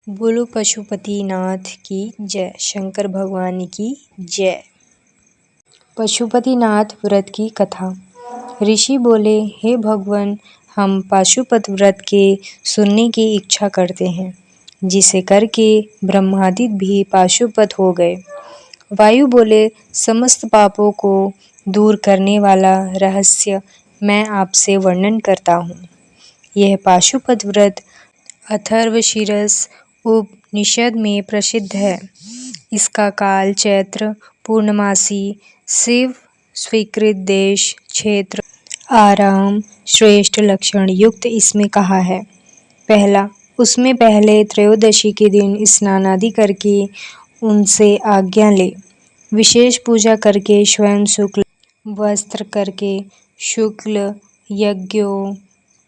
बोलो पशुपतिनाथ की जय। शंकर भगवान की जय। पशुपतिनाथ व्रत की कथा। ऋषि बोले, हे भगवान, हम पाशुपत व्रत के सुनने की इच्छा करते हैं, जिसे करके ब्रह्मादि भी पाशुपत हो गए। वायु बोले, समस्त पापों को दूर करने वाला रहस्य मैं आपसे वर्णन करता हूँ। यह पाशुपत व्रत अथर्वशीरस उपनिषद में प्रसिद्ध है। इसका काल चैत्र पूर्णमासी, शिव स्वीकृत देश, क्षेत्र, आराम, श्रेष्ठ लक्षण युक्त इसमें कहा है। पहला, उसमें पहले त्रयोदशी के दिन स्नान आदि करके उनसे आज्ञा ले, विशेष पूजा करके स्वयं शुक्ल वस्त्र करके, शुक्ल यज्ञों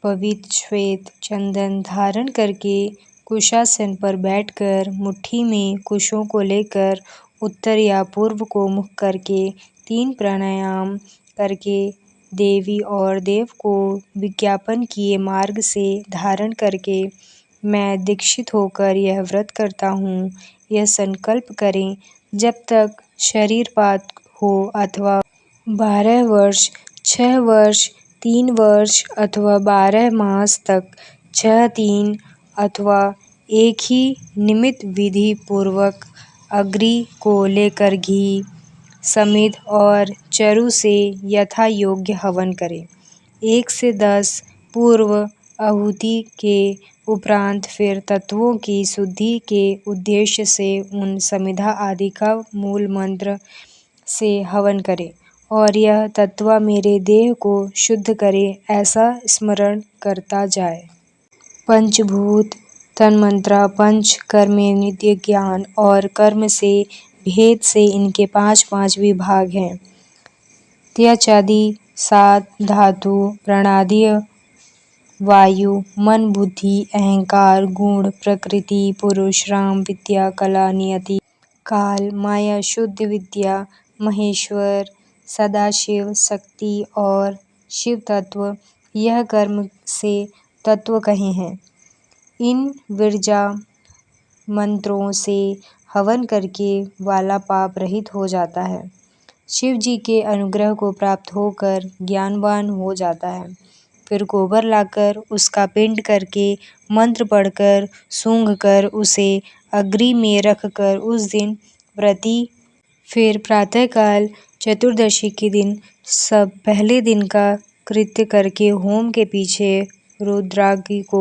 पवित्र श्वेत चंदन धारण करके, कुशासन पर बैठकर मुट्ठी में कुशों को लेकर उत्तर या पूर्व को मुख करके 3 प्राणायाम करके देवी और देव को विज्ञापन किए मार्ग से धारण करके मैं दीक्षित होकर यह व्रत करता हूँ, यह संकल्प करें। जब तक शरीरपात हो अथवा 12 वर्ष, 6 वर्ष, 3 वर्ष अथवा 12 मास तक 6 3 अथवा एक ही निमित्त विधि पूर्वक अग्नि को लेकर घी, समिध और चरु से यथा योग्य हवन करें। 1 से 10 पूर्व आहुति के उपरांत फिर तत्वों की शुद्धि के उद्देश्य से उन समिधा आदि का मूल मंत्र से हवन करें और यह तत्व मेरे देह को शुद्ध करे, ऐसा स्मरण करता जाए। पंचभूत तन्मात्रा, पंच कर्मेंद्रिय ज्ञान और कर्म से भेद से इनके 5 विभाग हैं। त्यजादि 7 धातु, प्राणादि, वायु, मन, बुद्धि, अहंकार, गुण, प्रकृति, पुरुष, राम, विद्या, कला, नियति, काल, माया, शुद्ध विद्या, महेश्वर, सदाशिव, शक्ति और शिव तत्व, यह कर्म से तत्व कहे हैं। इन विरजा मंत्रों से हवन करके वाला पाप रहित हो जाता है, शिव जी के अनुग्रह को प्राप्त होकर ज्ञानवान हो जाता है। फिर गोबर लाकर उसका पिंड करके मंत्र पढ़कर सूंघकर उसे अग्नि में रखकर उस दिन व्रती फिर प्रातःकाल चतुर्दशी के दिन सब पहले दिन का कृत्य करके होम के पीछे रुद्राग्नि को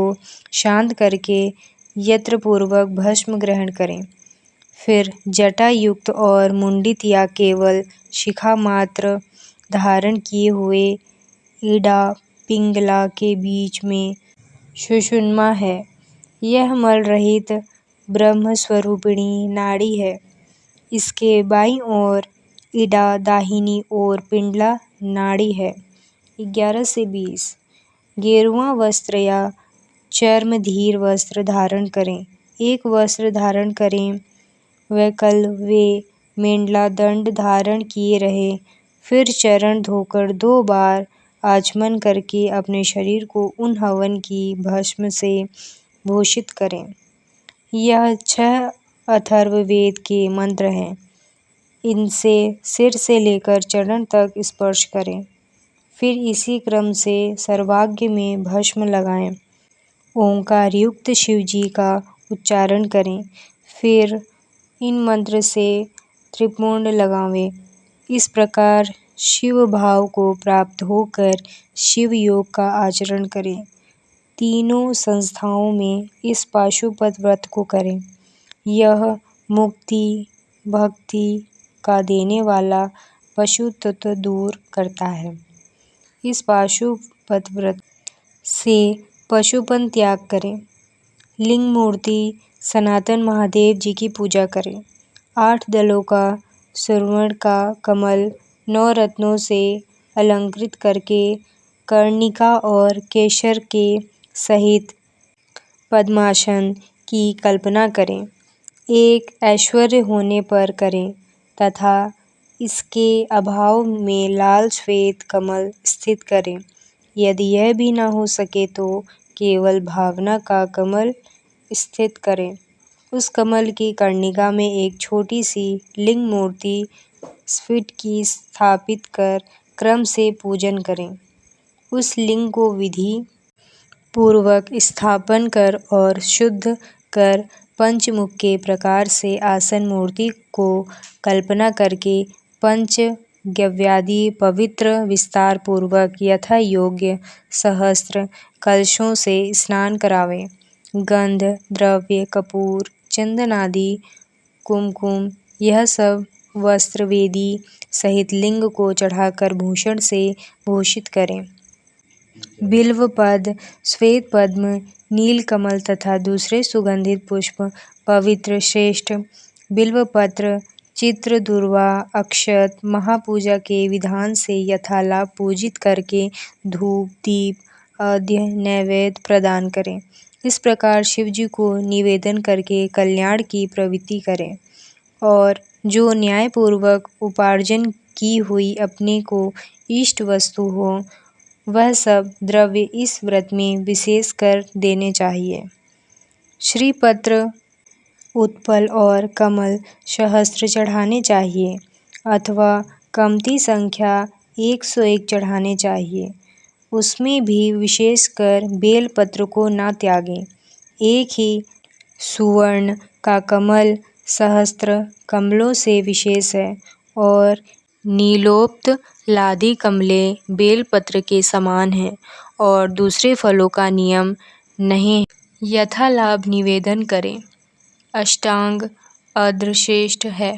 शांत करके यंत्रपूर्वक भस्म ग्रहण करें। फिर जटा युक्त और मुंडित या केवल शिखा मात्र धारण किए हुए इड़ा पिंगला के बीच में सुषुम्ना है। यह मल रहित ब्रह्मस्वरूपिणी नाड़ी है। इसके बाईं ओर इड़ा, दाहिनी ओर पिंगला नाड़ी है। 11 से 20 गेरुआ वस्त्र या चर्मधीर वस्त्र धारण करें। एक वस्त्र धारण करें। वैकल्य वे मेंढला दंड धारण किए रहे। फिर चरण धोकर 2 बार आचमन करके अपने शरीर को उन हवन की भस्म से भूषित करें। यह 6 अथर्ववेद के मंत्र हैं। इनसे सिर से लेकर चरण तक स्पर्श करें। फिर इसी क्रम से सर्वांग में भस्म लगाएं। ओंकार युक्त शिवजी का उच्चारण करें। फिर इन मंत्र से त्रिपुंड लगावें। इस प्रकार शिव भाव को प्राप्त होकर शिव योग का आचरण करें। तीनों संस्थाओं में इस पाशुपत व्रत को करें। यह मुक्ति भक्ति का देने वाला पशुत्व दूर करता है। इस पाशुपत व्रत से पशुपन त्याग करें। लिंग मूर्ति सनातन महादेव जी की पूजा करें। 8 दलों का स्वर्ण का कमल 9 रत्नों से अलंकृत करके कर्णिका और केसर के सहित पद्मासन की कल्पना करें। एक ऐश्वर्य होने पर करें तथा इसके अभाव में लाल श्वेत कमल स्थित करें। यदि यह भी न हो सके तो केवल भावना का कमल स्थित करें। उस कमल की कर्णिका में एक छोटी सी लिंग मूर्ति स्फटिक की स्थापित कर क्रम से पूजन करें। उस लिंग को विधि पूर्वक स्थापन कर और शुद्ध कर पंचमुख के प्रकार से आसन मूर्ति को कल्पना करके पंचगव्यादि पवित्र विस्तार पूर्वक यथा योग्य सहस्त्र कलशों से स्नान करावें। गंध द्रव्य कपूर चंदन आदि कुमकुम यह सब वस्त्र वेदी सहित लिंग को चढ़ाकर भूषण से भूषित करें। बिल्व पद श्वेत पद्म नीलकमल तथा दूसरे सुगंधित पुष्प पवित्र श्रेष्ठ बिल्वपत्र चित्र दूर्वा अक्षत महापूजा के विधान से यथालाप पूजित करके धूप दीप अर्घ्य नैवेद्य प्रदान करें। इस प्रकार शिव जी को निवेदन करके कल्याण की प्रवृत्ति करें और जो न्यायपूर्वक उपार्जन की हुई अपने को इष्ट वस्तु हो वह सब द्रव्य इस व्रत में विशेष कर देने चाहिए। श्रीपत्र उत्पल और कमल सहस्त्र चढ़ाने चाहिए अथवा कमती संख्या 101 चढ़ाने चाहिए। उसमें भी विशेषकर बेलपत्र को न त्यागें। एक ही सुवर्ण का कमल सहस्त्र कमलों से विशेष है और नीलोप्त लादी कमलें बेलपत्र के समान हैं और दूसरे फलों का नियम नहीं है। यथालाभ निवेदन करें। अष्टांग अर्घ्य श्रेष्ठ है।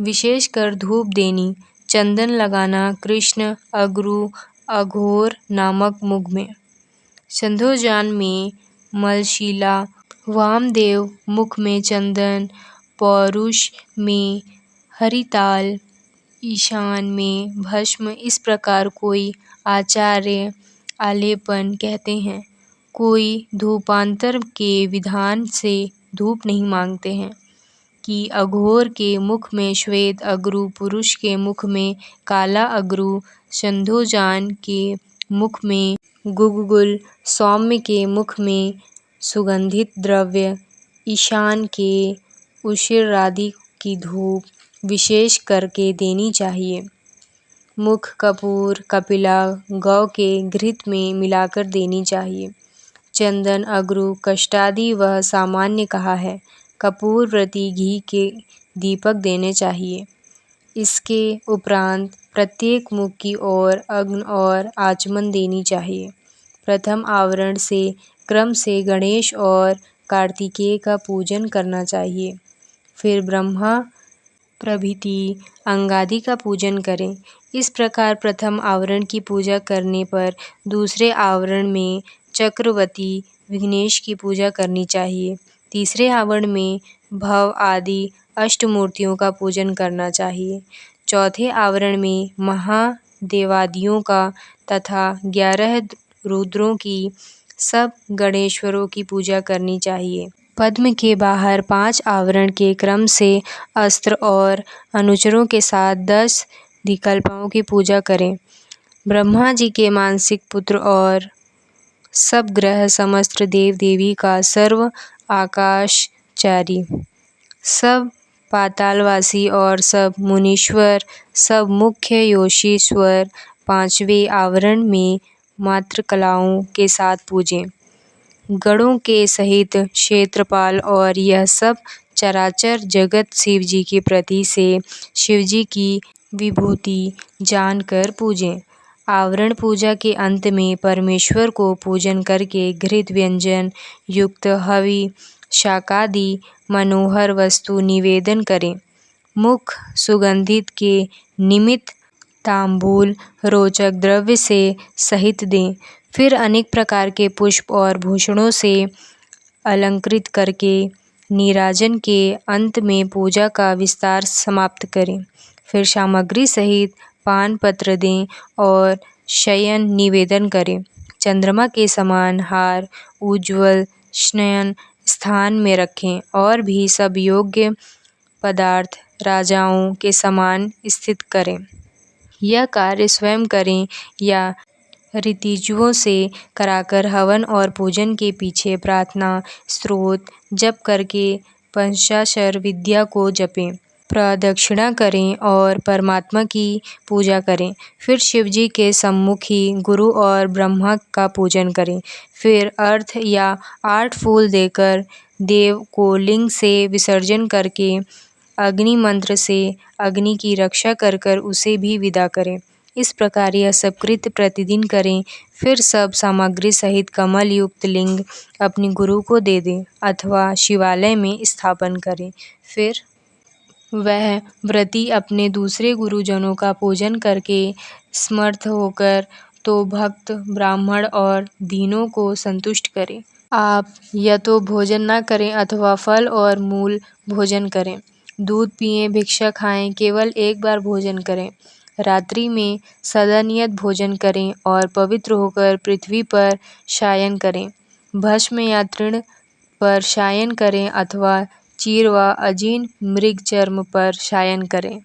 विशेषकर धूप देनी चंदन लगाना कृष्ण अगरु अघोर नामक मुख में संध्योजान में मलशीला वामदेव मुख में चंदन पौरुष में हरिताल ईशान में भस्म इस प्रकार कोई आचार्य आलेपन कहते हैं। कोई धूपांतर के विधान से धूप नहीं मांगते हैं कि अघोर के मुख में श्वेत अगरु पुरुष के मुख में काला अगरु संध्योजान के मुख में गुग्गुल सौम्य के मुख में सुगंधित द्रव्य ईशान के उषिरादि की धूप विशेष करके देनी चाहिए। मुख कपूर कपिला गौ के घृत में मिलाकर देनी चाहिए। चंदन अगरु कष्टादि वह सामान्य कहा है। कपूर व्रती घी के दीपक देने चाहिए। इसके उपरांत प्रत्येक मुख की ओर अग्न और आचमन देनी चाहिए। प्रथम आवरण से क्रम से गणेश और कार्तिकेय का पूजन करना चाहिए। फिर ब्रह्मा प्रभृति अंगादि का पूजन करें। इस प्रकार प्रथम आवरण की पूजा करने पर दूसरे आवरण में चक्रवर्ती विघ्नेश की पूजा करनी चाहिए। तीसरे आवरण में भव आदि अष्टमूर्तियों का पूजन करना चाहिए। चौथे आवरण में महादेवादियों का तथा 11 रुद्रों की सब गणेश्वरों की पूजा करनी चाहिए। पद्म के बाहर 5 आवरण के क्रम से अस्त्र और अनुचरों के साथ 10 दिक्पालों की पूजा करें। ब्रह्मा जी के मानसिक पुत्र और सब ग्रह समस्त देव देवी का सर्व आकाशचारी सब पातालवासी और सब मुनीश्वर सब मुख्य योशीश्वर 5वें आवरण में मात्र कलाओं के साथ पूजें। गणों के सहित क्षेत्रपाल और यह सब चराचर जगत शिव जी के प्रति से शिव जी की विभूति जानकर पूजें। आवरण पूजा के अंत में परमेश्वर को पूजन करके घृत व्यंजन युक्त हवि शाकादि मनोहर वस्तु निवेदन करें। मुख सुगंधित के निमित्त तांबूल रोचक द्रव्य से सहित दें। फिर अनेक प्रकार के पुष्प और भूषणों से अलंकृत करके नीराजन के अंत में पूजा का विस्तार समाप्त करें। फिर सामग्री सहित पान पत्र दें और शयन निवेदन करें। चंद्रमा के समान हार उज्ज्वल शयन स्थान में रखें और भी सब योग्य पदार्थ राजाओं के समान स्थित करें। यह कार्य स्वयं करें या ऋतिजुओं से कराकर हवन और पूजन के पीछे प्रार्थना स्तोत्र जप करके पंचाक्षर विद्या को जपें, प्रदक्षिणा करें और परमात्मा की पूजा करें। फिर शिव जी के सम्मुख ही गुरु और ब्रह्मा का पूजन करें। फिर अर्घ्य या 8 फूल देकर देव को लिंग से विसर्जन करके अग्नि मंत्र से अग्नि की रक्षा कर कर उसे भी विदा करें। इस प्रकार यह सब कृत्य प्रतिदिन करें। फिर सब सामग्री सहित कमल युक्त लिंग अपने गुरु को दे दें अथवा शिवालय में स्थापन करें। फिर वह व्रती अपने दूसरे गुरुजनों का पूजन करके समर्थ होकर तो भक्त, ब्राह्मण और दीनों को संतुष्ट करें। आप या तो भोजन न करें अथवा फल और मूल भोजन करें। दूध पिएं, भिक्षा खाएं, केवल एक बार भोजन करें। रात्रि में सदा नियत भोजन करें और पवित्र होकर पृथ्वी पर शयन करें। भस्म या तृण पर शयन करें अथवा चीर व अजीर्ण मृग चर्म पर शयन करें।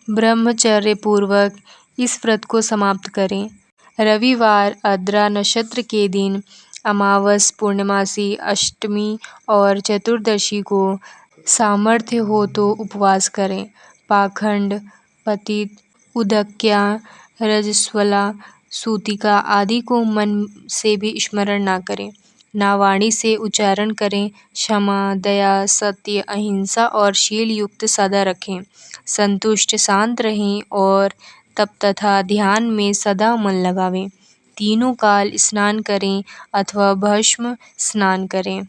ब्रह्मचर्य पूर्वक इस व्रत को समाप्त करें। रविवार, आर्द्रा नक्षत्र के दिन, अमावस, पूर्णमासी, अष्टमी और चतुर्दशी को सामर्थ्य हो तो उपवास करें। पाखंड, पतित, उदक्या, रजस्वला, सूतिका आदि को मन से भी स्मरण न करें, ना वाणी से उच्चारण करें। क्षमा, दया, सत्य, अहिंसा और शील युक्त सदा रखें। संतुष्ट, शांत रहें और तप तथा ध्यान में सदा मन लगावें। तीनों काल स्नान करें अथवा भस्म स्नान करें।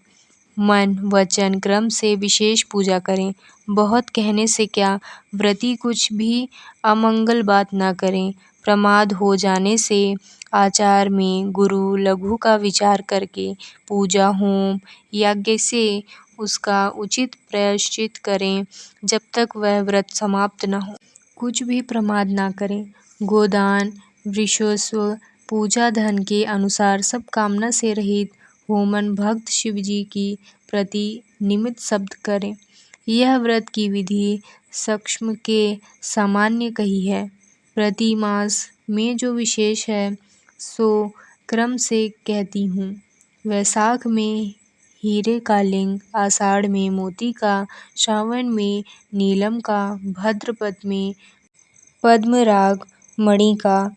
मन वचन क्रम से विशेष पूजा करें। बहुत कहने से क्या, व्रती कुछ भी अमंगल बात न करें। प्रमाद हो जाने से आचार में गुरु लघु का विचार करके पूजा, होम, यज्ञ से उसका उचित प्रायश्चित करें जब तक वह व्रत समाप्त न हो। कुछ भी प्रमाद न करें। गोदान, वृषस्व, पूजा धन के अनुसार सब कामना से रहित होमन भक्त शिव जी की प्रति निमित्त शब्द करें। यह व्रत की विधि सूक्ष्म के सामान्य कही है। प्रति मास में जो विशेष है सो क्रम से कहती हूँ। वैशाख में हीरे का लिंग, आषाढ़ में मोती का, श्रावण में नीलम का, भाद्रपद में पद्मराग मणि का,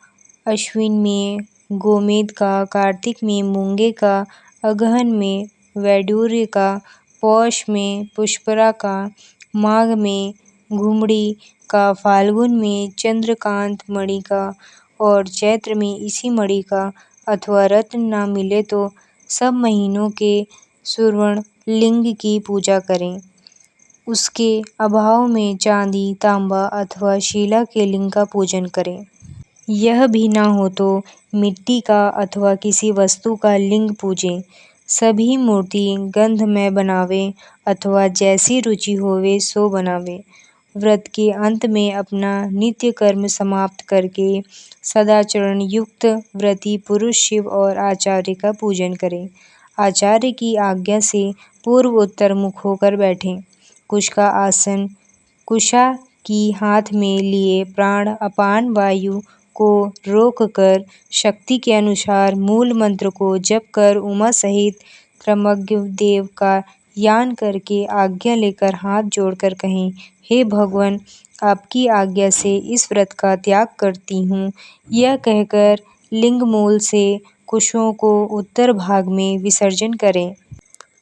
अश्विन में गोमेद का, कार्तिक में मूंगे का, अगहन में वैडूर्य का, पौष में पुष्परा का, माघ में घुमड़ी का, फाल्गुन में चंद्रकांत मणि का और चैत्र में इसी मणि का अथवा रत्न न मिले तो सब महीनों के स्वर्ण लिंग की पूजा करें। उसके अभाव में चांदी, तांबा अथवा शीला के लिंग का पूजन करें। यह भी न हो तो मिट्टी का अथवा किसी वस्तु का लिंग पूजें। सभी मूर्ति गंधमय बनावें अथवा जैसी रुचि होवे सो बनावें। व्रत के अंत में अपना नित्य कर्म समाप्त करके सदाचरण युक्त व्रती पुरुष शिव और आचार्य का पूजन करें। आचार्य की आज्ञा से पूर्व उत्तर मुख होकर बैठें। कुश का आसन, कुशा की हाथ में लिए प्राण अपान वायु को रोककर शक्ति के अनुसार मूल मंत्र को जप कर उमा सहित त्रमग्न देव का यान करके आज्ञा लेकर हाथ जोड़कर कहें, हे भगवान, आपकी आज्ञा से इस व्रत का त्याग करती हूँ। यह कहकर लिंग मूल से कुशों को उत्तर भाग में विसर्जन करें।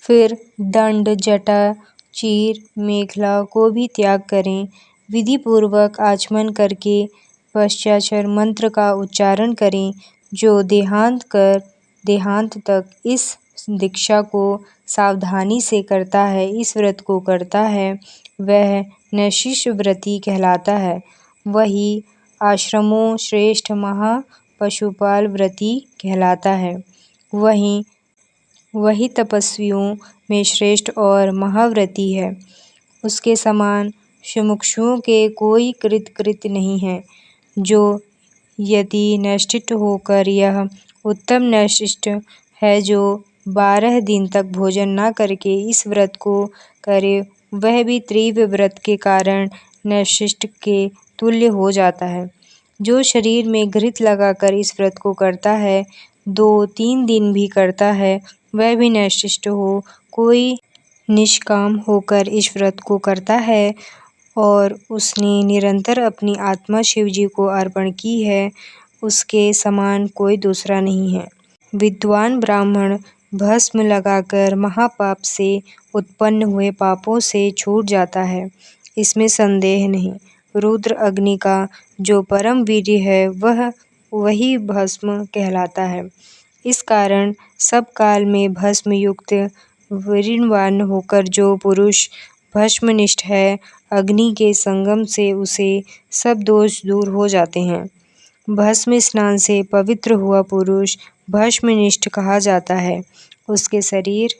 फिर दंड, जटा, चीर, मेखला को भी त्याग करें। विधि पूर्वक आचमन करके पंचाक्षर मंत्र का उच्चारण करें। जो देहांत कर देहांत तक इस दीक्षा को सावधानी से करता है, इस व्रत को करता है, वह नैशिष व्रती कहलाता है। वही आश्रमों श्रेष्ठ महापशुपाल व्रती कहलाता है। वही तपस्वियों में श्रेष्ठ और महाव्रती है। उसके समान मुमुक्षुओं के कोई कृत्य नहीं है। जो यति नैष्ठिक होकर यह उत्तम नैष्ठिक है जो 12 दिन तक भोजन न करके इस व्रत को करे, वह भी तीव्र व्रत के कारण नैष्ठिक के तुल्य हो जाता है। जो शरीर में घृत लगाकर इस व्रत को करता है, 2-3 दिन भी करता है, वह भी नैष्ठिक हो। कोई निष्काम होकर इस व्रत को करता है और उसने निरंतर अपनी आत्मा शिवजी को अर्पण की है, उसके समान कोई दूसरा नहीं है। विद्वान ब्राह्मण भस्म लगाकर महापाप से उत्पन्न हुए पापों से छूट जाता है, इसमें संदेह नहीं। रुद्र अग्नि का जो परम वीर्य है वही भस्म कहलाता है। इस कारण सब काल में भस्म युक्त वीर्यवान होकर जो पुरुष भस्मनिष्ठ है, अग्नि के संगम से उसे सब दोष दूर हो जाते हैं। भस्म स्नान से पवित्र हुआ पुरुष भस्मनिष्ठ कहा जाता है। उसके शरीर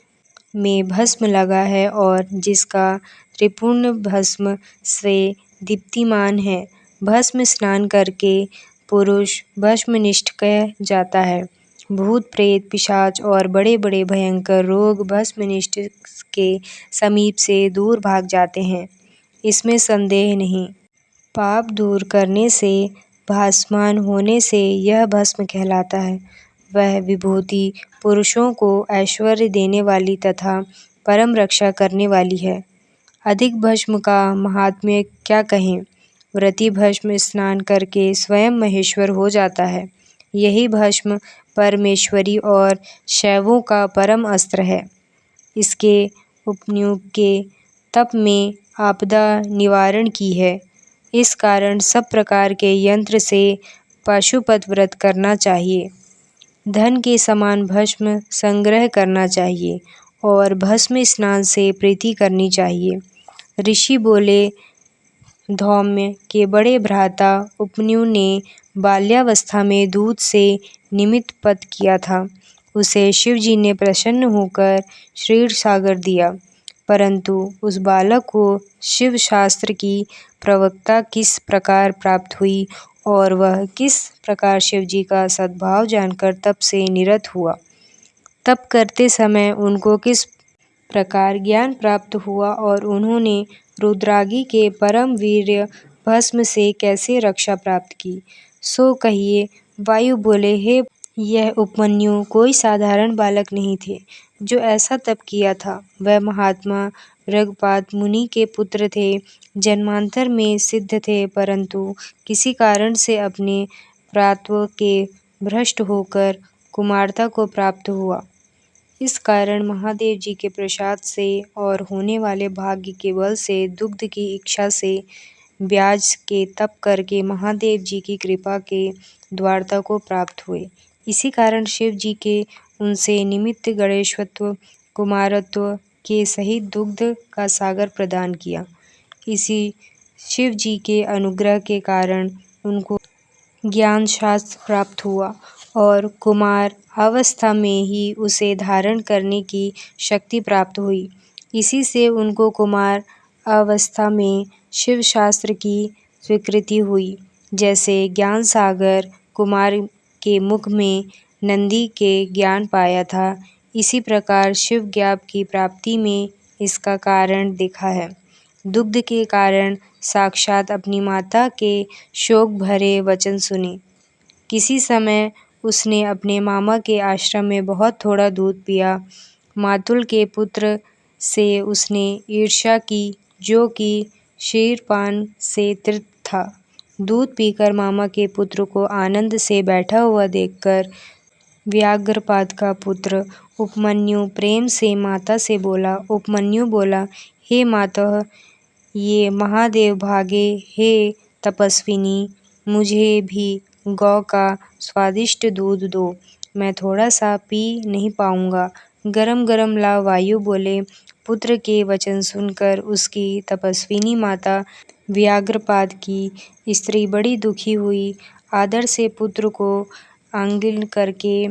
में भस्म लगा है और जिसका त्रिपुर्ण भस्म से दीप्तिमान है। भस्म स्नान करके पुरुष भस्मनिष्ठ कह जाता है। भूत प्रेत पिशाच और बड़े बड़े भयंकर रोग भस्मनिष्ठ के समीप से दूर भाग जाते हैं, इसमें संदेह नहीं। पाप दूर करने से, भासमान होने से यह भस्म कहलाता है। वह विभूति पुरुषों को ऐश्वर्य देने वाली तथा परम रक्षा करने वाली है। अधिक भस्म का महात्म्य क्या कहें। व्रती भस्म स्नान करके स्वयं महेश्वर हो जाता है। यही भस्म परमेश्वरी और शैवों का परम अस्त्र है। इसके उपयोग के तप में आपदा निवारण की है। इस कारण सब प्रकार के यंत्र से पाशुपत व्रत करना चाहिए। धन के समान भस्म संग्रह करना चाहिए और भस्म स्नान से प्रीति करनी चाहिए। ऋषि बोले, धौम्य के बड़े भ्राता उपमन्यु ने बाल्यावस्था में दूध से निमित्त पत किया था। उसे शिवजी ने प्रसन्न होकर क्षीर सागर दिया, परंतु उस बालक को शिव शास्त्र की प्रवक्ता किस प्रकार प्राप्त हुई और वह किस प्रकार शिवजी का सद्भाव जानकर तप से निरत हुआ। तप करते समय उनको किस प्रकार ज्ञान प्राप्त हुआ और उन्होंने रुद्रागी के परम वीर्य भस्म से कैसे रक्षा प्राप्त की, सो कहिए। वायु बोले, हे यह उपमन्यु कोई साधारण बालक नहीं थे जो ऐसा तप किया था। वह महात्मा भृगुपाद मुनि के पुत्र थे, जन्मांतर में सिद्ध थे, परंतु किसी कारण से अपने प्रात्व के भ्रष्ट होकर कुमारता को प्राप्त हुआ। इस कारण महादेव जी के प्रसाद से और होने वाले भाग्य के बल से दुग्ध की इच्छा से ब्याज के तप करके महादेव जी की कृपा के द्वारता को प्राप्त हुए। इसी कारण शिव जी के उनसे निमित्त गणेशत्व कुमारत्व के सहित दुग्ध का सागर प्रदान किया। इसी शिव जी के अनुग्रह के कारण उनको ज्ञान शास्त्र प्राप्त हुआ और कुमार अवस्था में ही उसे धारण करने की शक्ति प्राप्त हुई। इसी से उनको कुमार अवस्था में शिव शास्त्र की स्वीकृति हुई। जैसे ज्ञान सागर कुमार के मुख में नंदी के ज्ञान पाया था, इसी प्रकार शिव ज्ञान की प्राप्ति में इसका कारण देखा है। दुग्ध के कारण साक्षात अपनी माता के शोक भरे वचन सुने। किसी समय उसने अपने मामा के आश्रम में बहुत थोड़ा दूध पिया। मातुल के पुत्र से उसने ईर्ष्या की, जो कि क्षीरपान से तृप्त था। दूध पीकर मामा के पुत्र को आनंद से बैठा हुआ देखकर व्याघ्रपाद का पुत्र उपमन्यु प्रेम से माता से बोला। उपमन्यु बोला, हे माता, ये महादेव भागे, हे तपस्विनी, मुझे भी गौ का स्वादिष्ट दूध दो, मैं थोड़ा सा पी नहीं पाऊंगा। गरम गरम ला। वायु बोले। पुत्र के वचन सुनकर उसकी तपस्विनी माता व्याघ्रपाद की स्त्री बड़ी दुखी हुई। आदर से पुत्र को आलिंगन करके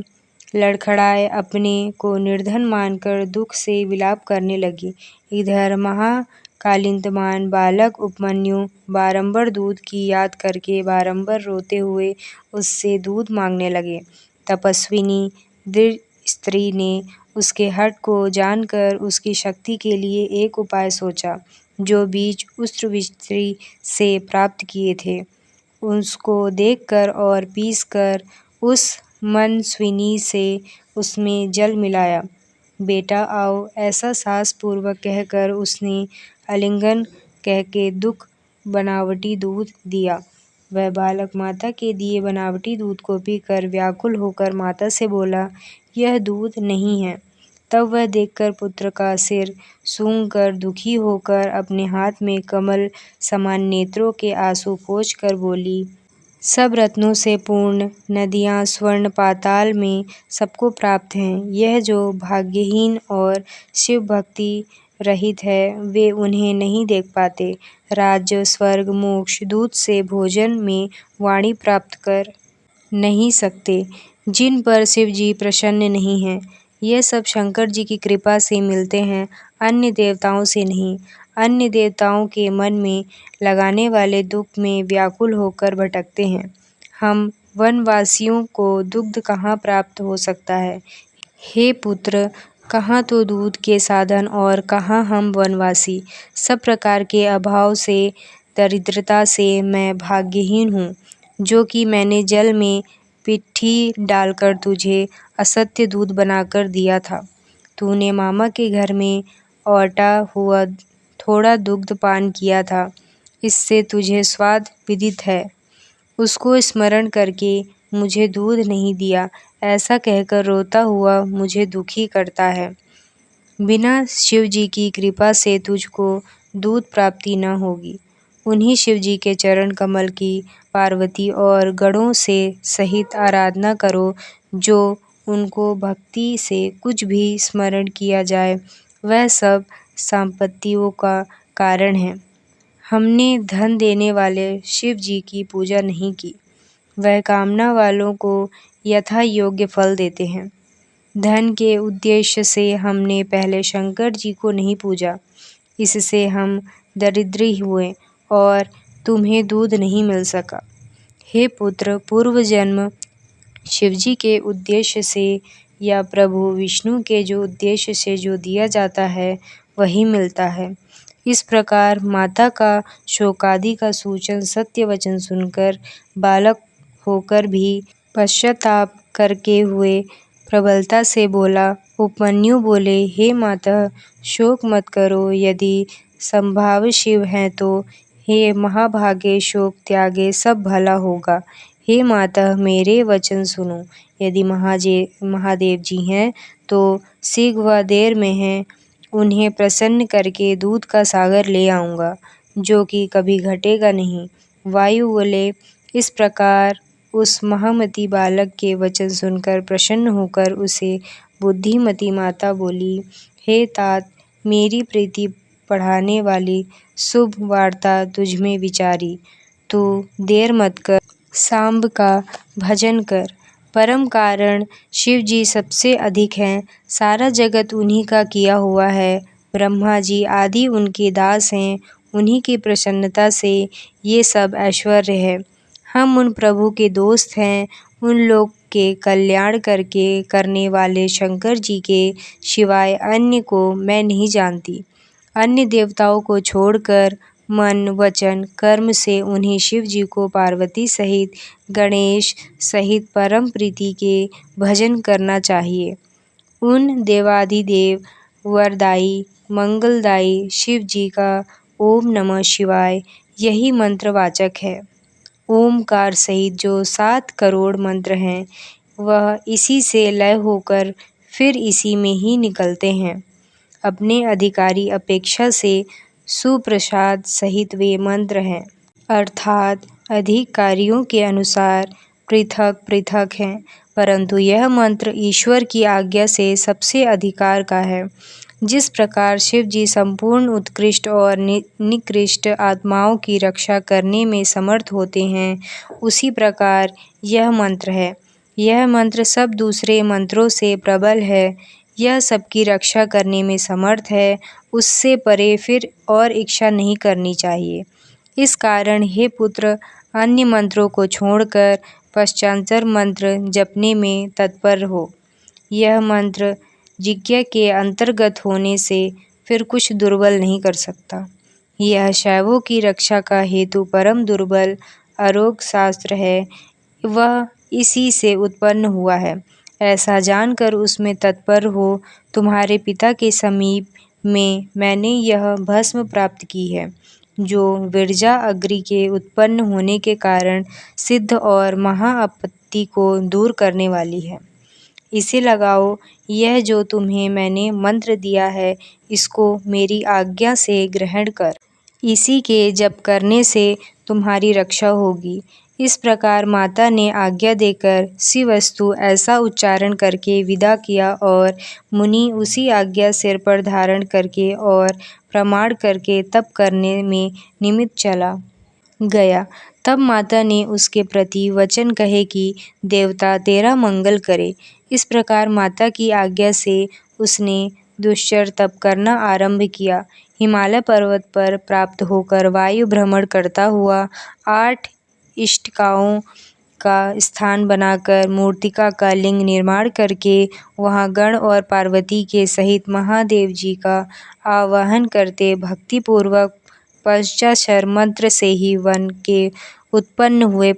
लड़खड़ाए अपने को निर्धन मानकर दुख से विलाप करने लगी। इधर महाकालिंतमान बालक उपमन्यु बारंबार दूध की याद करके बारंबार रोते हुए उससे दूध मांगने लगे। तपस्विनी दृढ़ स्त्री ने उसके हठ को जानकर उसकी शक्ति के लिए एक उपाय सोचा। जो बीज उस स्त्री से प्राप्त किए थे, उसको देखकर और पीसकर उस मनस्विनी से उसमें जल मिलाया। बेटा आओ, ऐसा सास पूर्वक कहकर उसने आलिंगन कहके दुख बनावटी दूध दिया। वह बालक माता के दिए बनावटी दूध को पीकर व्याकुल होकर माता से बोला, यह दूध नहीं है। तब वह देखकर पुत्र का सिर सूंघकर दुखी होकर अपने हाथ में कमल समान नेत्रों के आंसू पोंछकर बोली, सब रत्नों से पूर्ण नदियाँ स्वर्ण पाताल में सबको प्राप्त हैं। यह जो भाग्यहीन और शिव भक्ति रहित है, वे उन्हें नहीं देख पाते। राज्य, स्वर्ग, मोक्ष, दूध से भोजन में वाणी प्राप्त कर नहीं सकते, जिन पर शिव जी प्रसन्न नहीं हैं। यह सब शंकर जी की कृपा से मिलते हैं, अन्य देवताओं से नहीं। अन्य देवताओं के मन में लगाने वाले दुख में व्याकुल होकर भटकते हैं। हम वनवासियों को दुग्ध कहाँ प्राप्त हो सकता है? हे पुत्र, कहाँ तो दूध के साधन और कहाँ हम वनवासी। सब प्रकार के अभाव से, दरिद्रता से मैं भाग्यहीन हूँ, जो कि मैंने जल में पिट्ठी डालकर तुझे असत्य दूध बनाकर दिया था। तूने मामा के घर में औटा हुआ थोड़ा दुग्ध पान किया था, इससे तुझे स्वाद विदित है। उसको स्मरण करके मुझे दूध नहीं दिया, ऐसा कहकर रोता हुआ मुझे दुखी करता है। बिना शिव जी की कृपा से तुझको दूध प्राप्ति न होगी। उन्हीं शिव जी के चरण कमल की पार्वती और गणों से सहित आराधना करो। जो उनको भक्ति से कुछ भी स्मरण किया जाए, वह सब संपत्तियों का कारण है। हमने धन देने वाले शिव जी की पूजा नहीं की। वह कामना वालों को यथा योग्य फल देते हैं। धन के उद्देश्य से हमने पहले शंकर जी को नहीं पूजा, इससे हम दरिद्र हुए और तुम्हें दूध नहीं मिल सका। हे पुत्र, पूर्व जन्म शिवजी के उद्देश्य से या प्रभु विष्णु के जो उद्देश्य से जो दिया जाता है, वही मिलता है। इस प्रकार माता का शोकादि का सूचन सत्य वचन सुनकर बालक होकर भी पश्चाताप करके हुए प्रबलता से बोला। उपमन्यु बोले, हे माता, शोक मत करो। यदि संभाव शिव हैं तो हे महाभागे, शोक त्यागे, सब भला होगा। हे माता, मेरे वचन सुनो। यदि महादेव जी हैं तो शीघ्र व देर में हैं, उन्हें प्रसन्न करके दूध का सागर ले आऊँगा, जो कि कभी घटेगा नहीं। वायु बोले, इस प्रकार उस महामती बालक के वचन सुनकर प्रसन्न होकर उसे बुद्धिमती माता बोली, हे तात, मेरी प्रीति बढ़ाने वाली शुभ वार्ता तुझमें विचारी। तू देर मत कर, सांब का भजन कर। परम कारण शिव जी सबसे अधिक हैं, सारा जगत उन्हीं का किया हुआ है। ब्रह्मा जी आदि उनके दास हैं, उन्हीं की प्रसन्नता से ये सब ऐश्वर्य है। हम उन प्रभु के दोस्त हैं, उन लोग के कल्याण करने वाले शंकर जी के सिवाय अन्य को मैं नहीं जानती। अन्य देवताओं को छोड़कर मन, वचन, कर्म से उन्हें शिव जी को पार्वती सहित, गणेश सहित परम प्रीति के भजन करना चाहिए। उन देवाधिदेव, वरदायी, मंगलदायी शिव जी का ओम नमः शिवाय यही मंत्रवाचक है। ओमकार सहित जो 7 करोड़ मंत्र हैं, वह इसी से लय होकर फिर इसी में ही निकलते हैं। अपने अधिकारी अपेक्षा से सुप्रसाद सहित वे मंत्र हैं, अर्थात अधिकारियों के अनुसार पृथक पृथक हैं, परंतु यह मंत्र ईश्वर की आज्ञा से सबसे अधिकार का है। जिस प्रकार शिव जी संपूर्ण उत्कृष्ट और निकृष्ट आत्माओं की रक्षा करने में समर्थ होते हैं, उसी प्रकार यह मंत्र है। यह मंत्र सब दूसरे मंत्रों से प्रबल है। यह सबकी रक्षा करने में समर्थ है, उससे परे फिर और इच्छा नहीं करनी चाहिए। इस कारण हे पुत्र, अन्य मंत्रों को छोड़कर पश्चांतर मंत्र जपने में तत्पर हो। यह मंत्र जिज्ञा के अंतर्गत होने से फिर कुछ दुर्बल नहीं कर सकता। यह शैवों की रक्षा का हेतु परम दुर्बल अरोग शास्त्र है, वह इसी से उत्पन्न हुआ है। ऐसा जानकर उसमें तत्पर हो, तुम्हारे पिता के समीप में मैंने यह भस्म प्राप्त की है, जो विरजा अग्नि के उत्पन्न होने के कारण सिद्ध और महाआपत्ति को दूर करने वाली है। इसे लगाओ, यह जो तुम्हें मैंने मंत्र दिया है, इसको मेरी आज्ञा से ग्रहण कर। इसी के जप करने से तुम्हारी रक्षा होगी। इस प्रकार माता ने आज्ञा देकर शिवस्तु ऐसा उच्चारण करके विदा किया और मुनि उसी आज्ञा सिर पर धारण करके और प्रमाण करके तप करने में निमित्त चला गया। तब माता ने उसके प्रति वचन कहे कि देवता तेरा मंगल करे। इस प्रकार माता की आज्ञा से उसने दुश्चर तप करना आरंभ किया। हिमालय पर्वत पर प्राप्त होकर वायु भ्रमण करता हुआ 8 इष्टिकाओं का स्थान बनाकर मूर्तिका का लिंग निर्माण करके वहाँ गण और पार्वती के सहित महादेव जी का आवाहन करते भक्तिपूर्वक पंचाक्षर मंत्र से ही वन के उत्पन्न हुए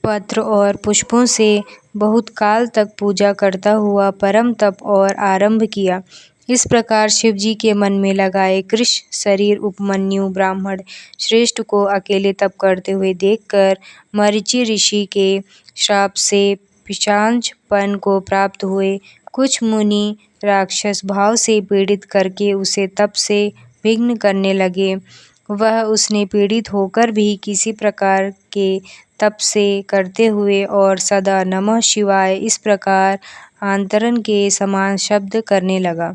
पत्र और पुष्पों से बहुत काल तक पूजा करता हुआ परम तप और आरंभ किया। इस प्रकार शिवजी के मन में लगाए कृश शरीर उपमन्यु ब्राह्मण श्रेष्ठ को अकेले तप करते हुए देखकर मरीचि ऋषि के श्राप से पिशाचपन को प्राप्त हुए। कुछ मुनि राक्षस भाव से पीड़ित करके उसे तप से विघ्न करने लगे। वह उसने पीड़ित होकर भी किसी प्रकार के तप से करते हुए और सदा नमः शिवाय इस प्रकार आंतरण के समान शब्द करने लगा।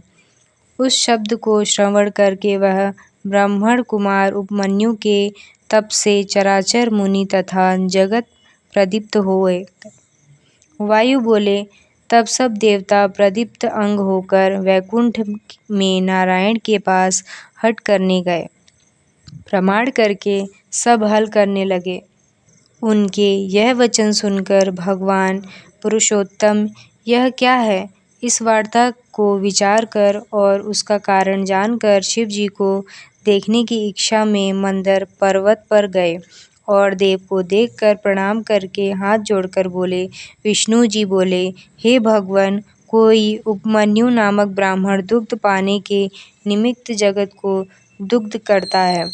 उस शब्द को श्रवण करके वह ब्राह्मण कुमार उपमन्यु के तप से चराचर मुनि तथा जगत प्रदीप्त हुए। वायु बोले, तब सब देवता प्रदीप्त अंग होकर वैकुंठ में नारायण के पास हट करने गए। प्रमाण करके सब हल करने लगे। उनके यह वचन सुनकर भगवान पुरुषोत्तम यह क्या है, इस वार्ता को विचार कर और उसका कारण जानकर शिव जी को देखने की इच्छा में मंदर पर्वत पर गए और देव को देखकर प्रणाम करके हाथ जोड़कर बोले। विष्णु जी बोले, हे भगवान, कोई उपमन्यु नामक ब्राह्मण दुग्ध पाने के निमित्त जगत को दुग्ध करता है,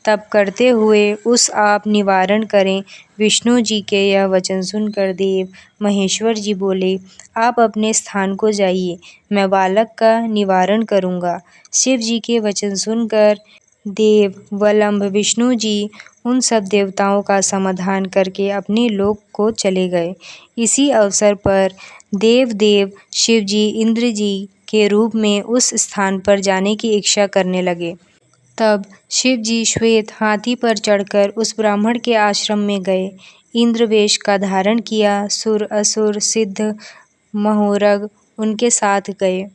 तप करते हुए उस आप निवारण करें। विष्णु जी के यह वचन सुनकर देव महेश्वर जी बोले, आप अपने स्थान को जाइए, मैं बालक का निवारण करूँगा। शिव जी के वचन सुनकर देव वल्लभ विष्णु जी उन सब देवताओं का समाधान करके अपने लोक को चले गए। इसी अवसर पर देव शिव जी इंद्र जी के रूप में उस स्थान पर जाने की इच्छा करने लगे। तब शिव जी श्वेत हाथी पर चढ़कर उस ब्राह्मण के आश्रम में गए। इंद्र वेश का धारण किया। सुर असुर सिद्ध महोरग उनके साथ गए।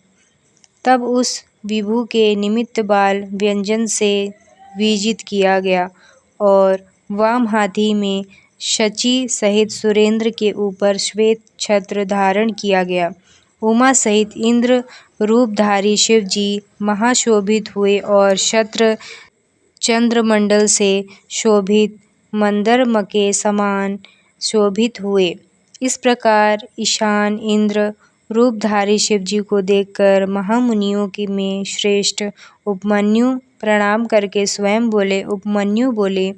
तब उस विभु के निमित्त बाल व्यंजन से विजित किया गया और वाम हाथी में शची सहित सुरेंद्र के ऊपर श्वेत छत्र धारण किया गया। उमा सहित इंद्र रूपधारी शिव जी महाशोभित हुए और छत्र चंद्रमंडल से शोभित मंदरम के समान शोभित हुए। इस प्रकार ईशान इंद्र रूपधारी शिवजी को देखकर महामुनियों की में श्रेष्ठ उपमन्यु प्रणाम करके स्वयं बोले। उपमन्यु बोले,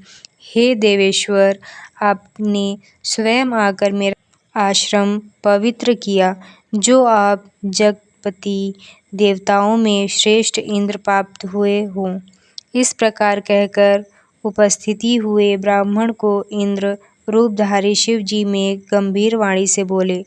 हे देवेश्वर, आपने स्वयं आकर मेरा आश्रम पवित्र किया। जो आप जगपति देवताओं में श्रेष्ठ इंद्र प्राप्त हुए हों। इस प्रकार कहकर उपस्थिति हुए ब्राह्मण को इंद्र रूपधारी शिव जी में गंभीर वाणी से बोले,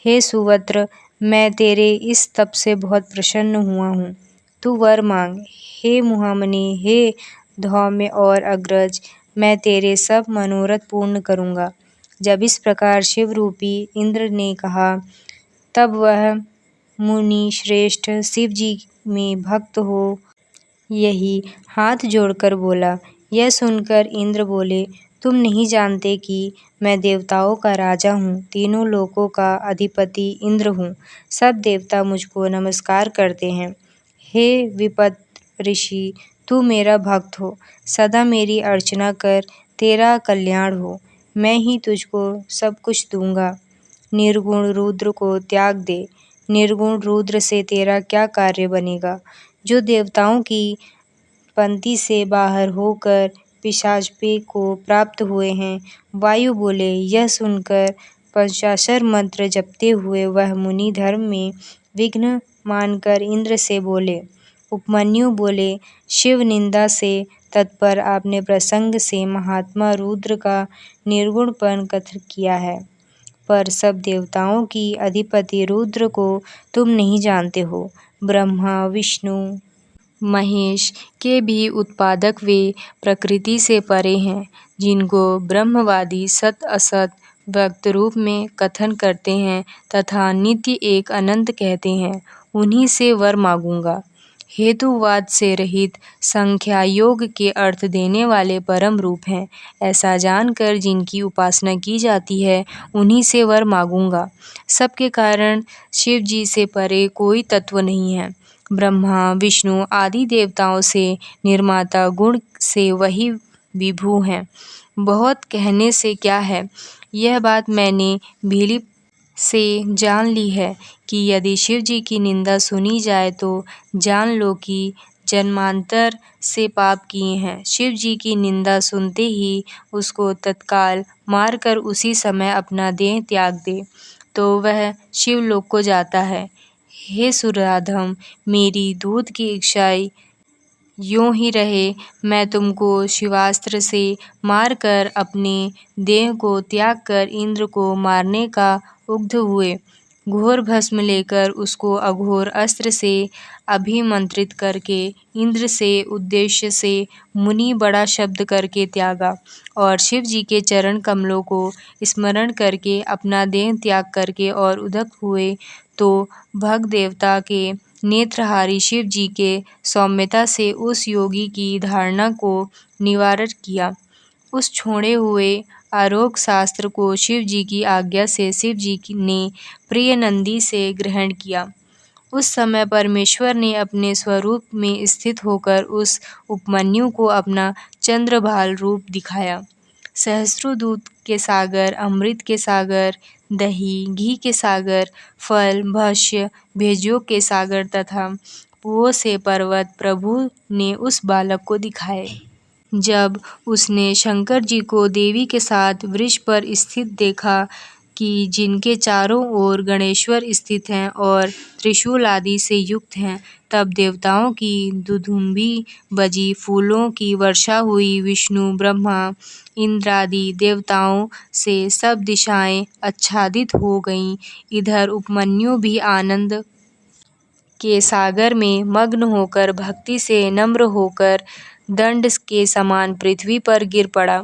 हे सुवत्र, मैं तेरे इस तप से बहुत प्रसन्न हुआ हूँ। तू वर मांग। हे मुहामनि, हे धौम्य और अग्रज, मैं तेरे सब मनोरथ पूर्ण करूँगा। जब इस प्रकार शिव रूपी इंद्र ने कहा, तब वह मुनि श्रेष्ठ शिव जी में भक्त हो यही हाथ जोड़कर बोला। यह सुनकर इंद्र बोले, तुम नहीं जानते कि मैं देवताओं का राजा हूँ, तीनों लोकों का अधिपति इंद्र हूँ। सब देवता मुझको नमस्कार करते हैं। हे विपत ऋषि, तू मेरा भक्त हो, सदा मेरी अर्चना कर, तेरा कल्याण हो। मैं ही तुझको सब कुछ दूंगा। निर्गुण रुद्र को त्याग दे। निर्गुण रुद्र से तेरा क्या कार्य बनेगा, जो देवताओं की पंक्ति से बाहर होकर पिशाचपे को प्राप्त हुए हैं। वायु बोले। यह सुनकर पंचाक्षर मंत्र जपते हुए वह मुनि धर्म में विघ्न मानकर इंद्र से बोले। उपमन्यु बोले, शिव निंदा से तत्पर आपने प्रसंग से महात्मा रुद्र का निर्गुणपन कथन किया है, पर सब देवताओं की अधिपति रुद्र को तुम नहीं जानते हो। ब्रह्मा विष्णु महेश के भी उत्पादक वे प्रकृति से परे हैं, जिनको ब्रह्मवादी सत असत व्यक्त रूप में कथन करते हैं तथा नित्य एक अनंत कहते हैं, उन्हीं से वर मांगूंगा। हेतुवाद से रहित संख्या योग के अर्थ देने वाले परम रूप हैं, ऐसा जानकर जिनकी उपासना की जाती है उन्हीं से वर मांगूंगा। सबके कारण शिव जी से परे कोई तत्व नहीं है। ब्रह्मा विष्णु आदि देवताओं से निर्माता गुण से वही विभु हैं। बहुत कहने से क्या है, यह बात मैंने भीली से जान ली है कि यदि शिव जी की निंदा सुनी जाए तो जान लो कि जन्मांतर से पाप किए हैं। शिव जी की निंदा सुनते ही उसको तत्काल मारकर उसी समय अपना देह त्याग दे, तो वह शिवलोक को जाता है। हे सुराधम, मेरी दूध की इच्छा यूं ही रहे, मैं तुमको शिवास्त्र से मारकर अपने देह को त्याग कर इंद्र को मारने का उद्यत हुए। घोर भस्म लेकर उसको अघोर अस्त्र से अभिमंत्रित करके इंद्र से उद्देश्य से मुनि बड़ा शब्द करके त्यागा और शिव जी के चरण कमलों को स्मरण करके अपना देह त्याग करके और उद्यत हुए, तो भग देवता के नेत्रहारी शिव जी के सौम्यता से उस योगी की धारणा को निवारण किया। उस छोड़े हुए आरोग्य शास्त्र को शिव जी की आज्ञा से शिव जी ने प्रिय नंदी से ग्रहण किया। उस समय परमेश्वर ने अपने स्वरूप में स्थित होकर उस उपमन्यु को अपना चंद्रभाल रूप दिखाया। सहस्त्रों दूध के सागर, अमृत के सागर, दही घी के सागर, फल भक्ष्य भेजों के सागर तथा पुओं से पर्वत प्रभु ने उस बालक को दिखाए। जब उसने शंकर जी को देवी के साथ वृक्ष पर स्थित देखा कि जिनके चारों ओर गणेश्वर स्थित हैं और त्रिशूल आदि से युक्त हैं, तब देवताओं की दुदुम्बी बजी, फूलों की वर्षा हुई। विष्णु ब्रह्मा इंद्रादि देवताओं से सब दिशाएं आच्छादित हो गईं। इधर उपमन्यु भी आनंद के सागर में मग्न होकर भक्ति से नम्र होकर दंड के समान पृथ्वी पर गिर पड़ा।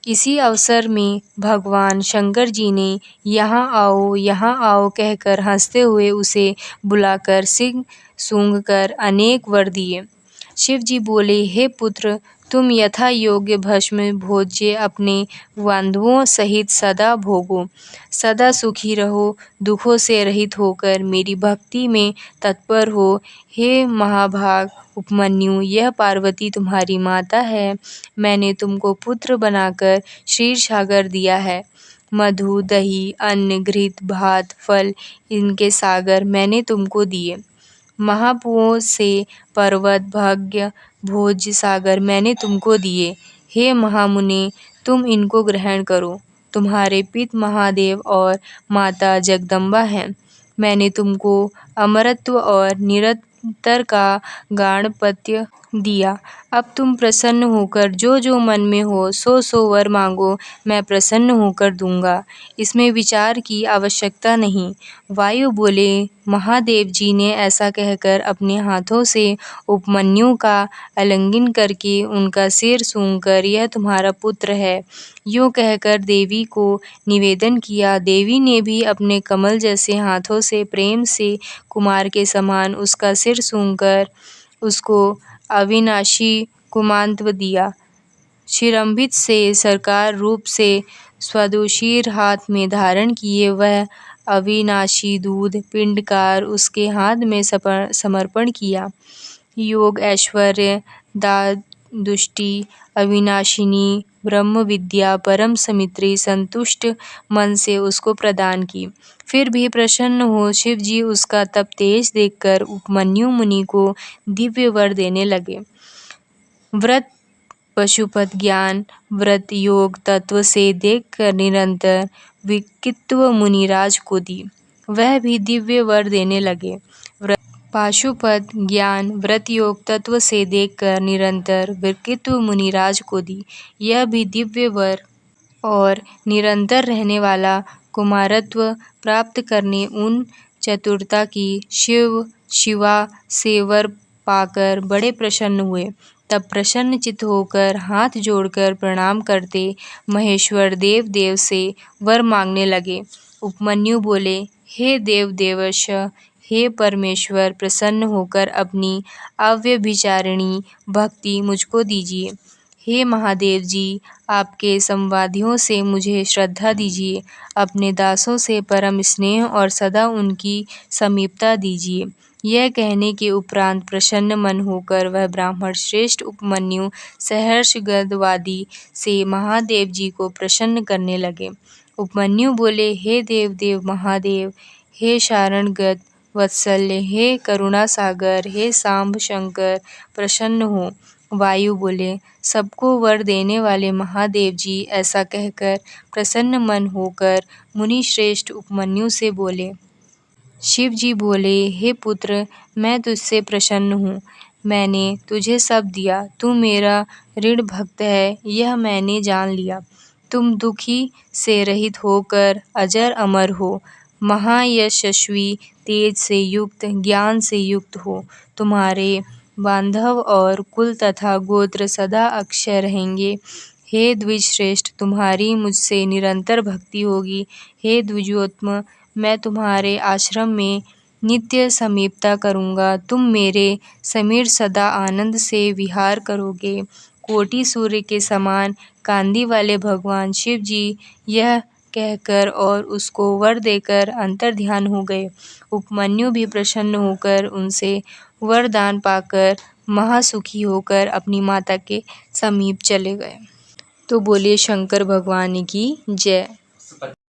इसी अवसर में भगवान शंकर जी ने यहाँ आओ कहकर हंसते हुए उसे बुलाकर सिंह सूंघ कर अनेक वर दिए। शिव जी बोले, हे पुत्र, तुम यथा योग्य भस्म भोज्य अपने बांधवों सहित सदा भोगो, सदा सुखी रहो, दुखों से रहित होकर मेरी भक्ति में तत्पर हो। हे महाभाग उपमन्यु, यह पार्वती तुम्हारी माता है। मैंने तुमको पुत्र बनाकर क्षीर सागर दिया है। मधु दही अन्न घृत भात फल इनके सागर मैंने तुमको दिए। महापुओं से पर्वत भाग्य भोज्य सागर मैंने तुमको दिए। हे महामुने, तुम इनको ग्रहण करो। तुम्हारे पिता महादेव और माता जगदम्बा हैं। मैंने तुमको अमरत्व और निरंतर का गाणपत्य दिया। अब तुम प्रसन्न होकर जो जो मन में हो सो वर मांगो, मैं प्रसन्न होकर दूंगा, इसमें विचार की आवश्यकता नहीं। वायु बोले, महादेव जी ने ऐसा कहकर अपने हाथों से उपमन्यु का आलिंगन करके उनका सिर सूंघकर, यह तुम्हारा पुत्र है, यूं कहकर देवी को निवेदन किया। देवी ने भी अपने कमल जैसे हाथों से प्रेम से कुमार के समान उसका सिर सूंघकर उसको अविनाशी कुमांत्व दिया। शिरंभित से सरकार रूप से स्वदुशीर हाथ में धारण किए वह अविनाशी दूध पिंडकार उसके हाथ में समर्पण किया। योग ऐश्वर्य दुष्टि अविनाशिनी ब्रह्म विद्या परम समित्री संतुष्ट मन से उसको प्रदान की। फिर भी प्रसन्न हो शिव जी उसका तप तेज देखकर उपमन्यु मुनि को दिव्य वर देने लगे। व्रत पशुपत ज्ञान व्रत योग तत्व से देखकर निरंतर विकित्व मुनिराज को दी। वह भी दिव्य वर देने लगे। पाशुपत ज्ञान व्रत योग तत्व से देखकर निरंतर विकित्व मुनिराज को दी। यह भी दिव्य वर और निरंतर रहने वाला कुमारत्व प्राप्त करने उन चतुरता की शिवा से वर पाकर बड़े प्रसन्न हुए। तब प्रसन्न चित्त होकर हाथ जोड़कर प्रणाम करते महेश्वर देव से वर मांगने लगे। उपमन्यु बोले, हे देव देवश, हे परमेश्वर, प्रसन्न होकर अपनी अव्यभिचारिणी भक्ति मुझको दीजिए। हे महादेव जी, आपके संवादियों से मुझे श्रद्धा दीजिए। अपने दासों से परम स्नेह और सदा उनकी समीपता दीजिए। यह कहने के उपरांत प्रसन्न मन होकर वह ब्राह्मण श्रेष्ठ उपमन्यु सहर्ष गदवादी से महादेव जी को प्रसन्न करने लगे। उपमन्यु बोले, हे देव महादेव, हे शारणगत वत्सल्य, हे करुणा सागर, हे सांब शंकर, प्रसन्न हो। वायु बोले, सबको वर देने वाले महादेव जी, ऐसा कहकर प्रसन्न मन होकर मुनि श्रेष्ठ उपमन्यु से बोले। शिव जी बोले, हे पुत्र, मैं तुझसे प्रसन्न हूँ। मैंने तुझे सब दिया। तू मेरा ऋण भक्त है, यह मैंने जान लिया। तुम दुखी से रहित होकर अजर अमर हो, महायशस्वी, तेज से युक्त, ज्ञान से युक्त हो। तुम्हारे बांधव और कुल तथा गोत्र सदा अक्षय रहेंगे। हे द्विज श्रेष्ठ, तुम्हारी मुझसे निरंतर भक्ति होगी। हे द्विजोत्तम, मैं तुम्हारे आश्रम में नित्य समीपता करूँगा। तुम मेरे समीर सदा आनंद से विहार करोगे। कोटि सूर्य के समान कांति वाले भगवान शिव जी यह कहकर और उसको वर देकर अंतर्ध्यान हो गए। उपमन्यु भी प्रसन्न होकर उनसे वरदान पाकर महासुखी होकर अपनी माता के समीप चले गए। तो बोलिए शंकर भगवान की जय।